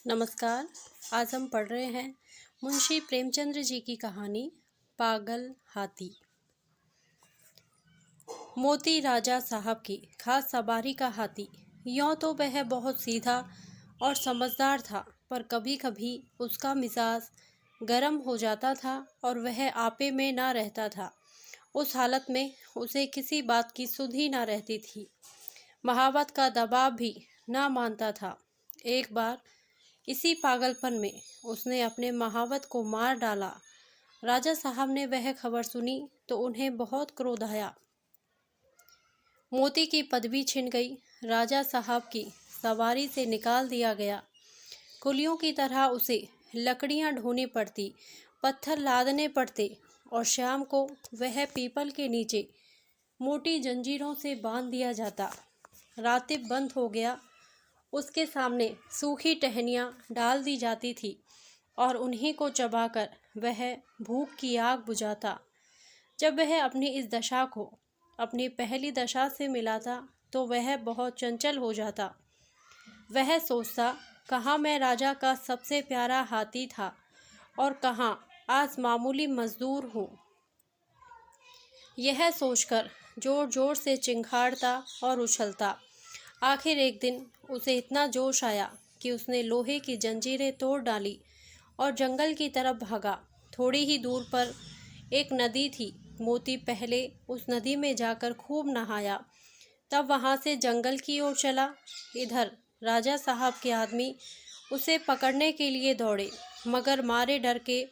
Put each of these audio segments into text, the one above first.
नमस्कार। आज हम पढ़ रहे हैं मुंशी प्रेमचंद्र जी की कहानी पागल हाथी। मोती राजा साहब की खास सवारी का हाथी। यों तो वह बहुत सीधा और समझदार था, पर कभी कभी उसका मिजाज गर्म हो जाता था और वह आपे में ना रहता था। उस हालत में उसे किसी बात की सुध ही ना रहती थी। महावत का दबाव भी ना मानता था। एक बार इसी पागलपन में उसने अपने महावत को मार डाला। राजा साहब ने वह खबर सुनी तो उन्हें बहुत क्रोध आया। मोती की पदवी छिन गई। राजा साहब की सवारी से निकाल दिया गया। कुलियों की तरह उसे लकड़ियां ढोनी पड़ती, पत्थर लादने पड़ते और शाम को वह पीपल के नीचे मोटी जंजीरों से बांध दिया जाता। रातिब बंद हो गया। उसके सामने सूखी टहनियाँ डाल दी जाती थी और उन्हीं को चबाकर वह भूख की आग बुझाता। जब वह अपनी इस दशा को अपनी पहली दशा से मिलाता तो वह बहुत चंचल हो जाता। वह सोचता, कहाँ मैं राजा का सबसे प्यारा हाथी था और कहाँ आज मामूली मजदूर हूँ। यह सोचकर जोर जोर से चिंघाड़ता और उछलता। आखिर एक दिन उसे इतना जोश आया कि उसने लोहे की जंजीरें तोड़ डाली और जंगल की तरफ भागा। थोड़ी ही दूर पर एक नदी थी। मोती पहले उस नदी में जाकर खूब नहाया, तब वहाँ से जंगल की ओर चला। इधर राजा साहब के आदमी उसे पकड़ने के लिए दौड़े, मगर मारे डर के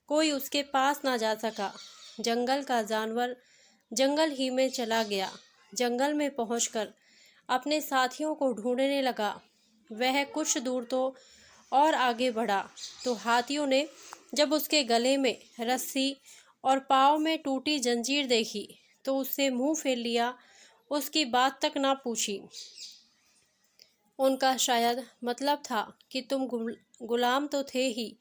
कोई उसके पास ना जा सका। जंगल का जानवर जंगल ही में चला गया। जंगल में पहुंचकर अपने साथियों को ढूंढने लगा। वह कुछ दूर तो और आगे बढ़ा तो हाथियों ने जब उसके गले में रस्सी और पाँव में टूटी जंजीर देखी तो उससे मुंह फेर लिया, उसकी बात तक ना पूछी। उनका शायद मतलब था कि तुम गुलाम तो थे ही,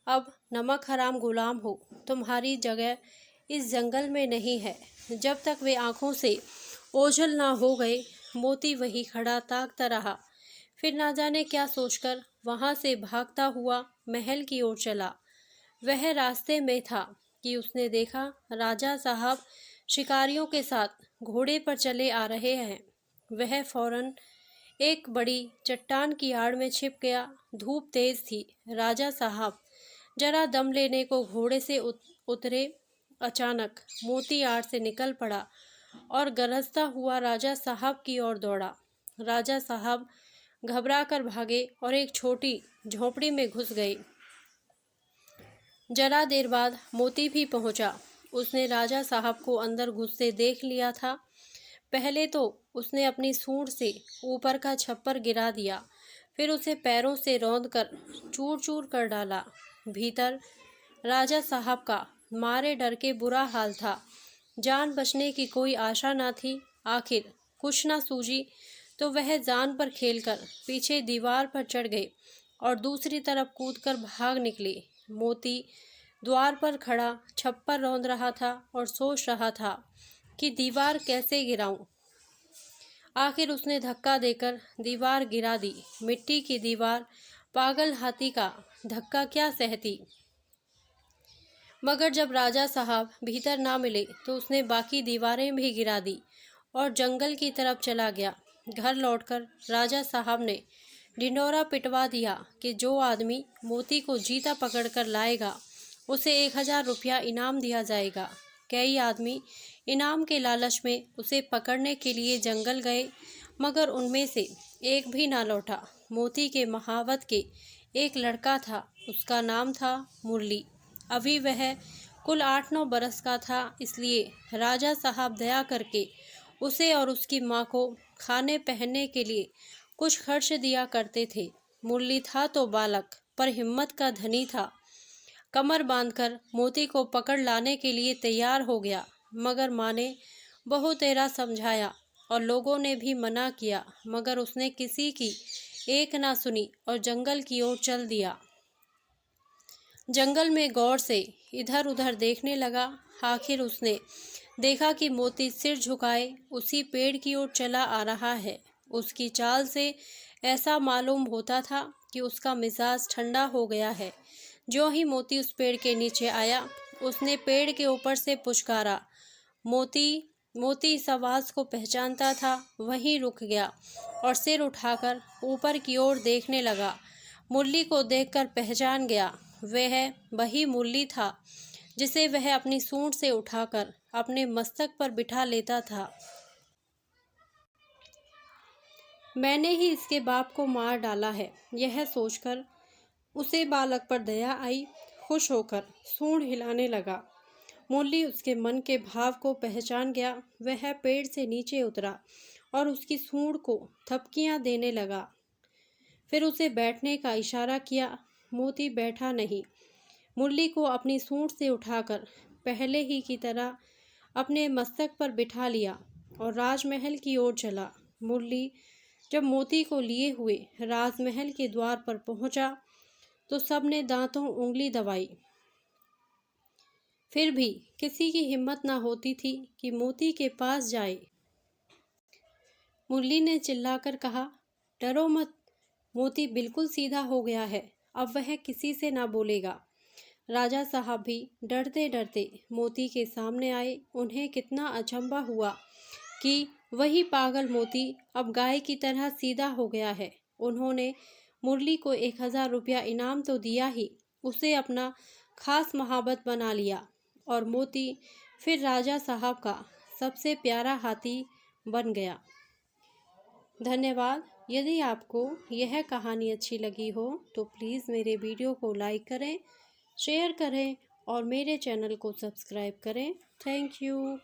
अब नमक हराम गुलाम हो, तुम्हारी जगह इस जंगल में नहीं है। जब तक वे आंखों से ओझल ना हो गए, मोती वही खड़ा ताकता रहा। फिर ना जाने क्या सोचकर वहां से भागता हुआ महल की ओर चला। वह रास्ते में था कि उसने देखा राजा साहब शिकारियों के साथ घोड़े पर चले आ रहे हैं। वह फौरन एक बड़ी चट्टान की आड़ में छिप गया। धूप तेज थी। राजा साहब जरा दम लेने को घोड़े से उतरे। अचानक मोती आड़ से निकल पड़ा और गरजता हुआ राजा साहब की ओर दौड़ा। राजा साहब घबरा कर भागे और एक छोटी झोपड़ी में घुस गए। जरा देर बाद मोती भी पहुंचा। उसने राजा साहब को अंदर घुसते देख लिया था। पहले तो उसने अपनी सूंड से ऊपर का छप्पर गिरा दिया, फिर उसे पैरों से रौंदकर चूर चूर कर डाला। भीतर राजा साहब का मारे डर के बुरा हाल था। जान बचने की कोई आशा ना थी। आखिर कुछ ना सूझी तो वह जान पर खेलकर पीछे दीवार पर चढ़ गए और दूसरी तरफ कूदकर भाग निकले। मोती द्वार पर खड़ा छप्पर रौंद रहा था और सोच रहा था कि दीवार कैसे गिराऊं। आखिर उसने धक्का देकर दीवार गिरा दी। मिट्टी की दीवार पागल हाथी का धक्का क्या सहती। मगर जब राजा साहब भीतर ना मिले तो उसने बाकी दीवारें भी गिरा दी और जंगल की तरफ चला गया। घर लौटकर राजा साहब ने ढिंढोरा पिटवा दिया कि जो आदमी मोती को जीता पकड़कर लाएगा उसे 1000 रुपया इनाम दिया जाएगा। कई आदमी इनाम के लालच में उसे पकड़ने के लिए जंगल गए, मगर उनमें से एक भी ना लौटा। मोती के महावत के एक लड़का था, उसका नाम था मुरली। अभी वह कुल 8-9 बरस का था, इसलिए राजा साहब दया करके उसे और उसकी माँ को खाने पहनने के लिए कुछ खर्च दिया करते थे। मुरली था तो बालक, पर हिम्मत का धनी था। कमर बांधकर मोती को पकड़ लाने के लिए तैयार हो गया, मगर माँ ने बहुत तेरा समझाया और लोगों ने भी मना किया, मगर उसने किसी की एक ना सुनी और जंगल की ओर चल दिया। जंगल में गौर से इधर उधर देखने लगा। आखिर उसने देखा कि मोती सिर झुकाए उसी पेड़ की ओर चला आ रहा है। उसकी चाल से ऐसा मालूम होता था कि उसका मिजाज ठंडा हो गया है। जो ही मोती उस पेड़ के नीचे आया, उसने पेड़ के ऊपर से पुचकारा। मोती मोती इस आवाज़ को पहचानता था, वहीं रुक गया और सिर उठाकर ऊपर की ओर देखने लगा। मुरली को देखकर पहचान गया। वह वही मुरली था जिसे वह अपनी सूंड से उठाकर अपने मस्तक पर बिठा लेता था। मैंने ही इसके बाप को मार डाला है, यह सोचकर उसे बालक पर दया आई। खुश होकर सूंड हिलाने लगा। मुरली उसके मन के भाव को पहचान गया। वह पेड़ से नीचे उतरा और उसकी सूंड को थपकियां देने लगा। फिर उसे बैठने का इशारा किया। मोती बैठा नहीं। मुरली को अपनी सूंड से उठाकर पहले ही की तरह अपने मस्तक पर बिठा लिया और राजमहल की ओर चला। मुरली जब मोती को लिए हुए राजमहल के द्वार पर पहुंचा तो सबने दांतों उंगली दबाई। फिर भी किसी की हिम्मत न होती थी कि मोती के पास जाए। मुरली ने चिल्लाकर कहा, डरो मत, मोती बिल्कुल सीधा हो गया है, अब वह किसी से ना बोलेगा। राजा साहब भी डरते डरते मोती के सामने आए। उन्हें कितना अचंभा हुआ कि वही पागल मोती अब गाय की तरह सीधा हो गया है। उन्होंने मुरली को 1000 रुपया इनाम तो दिया ही, उसे अपना खास महाबत बना लिया और मोती फिर राजा साहब का सबसे प्यारा हाथी बन गया। धन्यवाद। यदि आपको यह कहानी अच्छी लगी हो तो प्लीज़ मेरे वीडियो को लाइक करें, शेयर करें और मेरे चैनल को सब्सक्राइब करें। Thank you.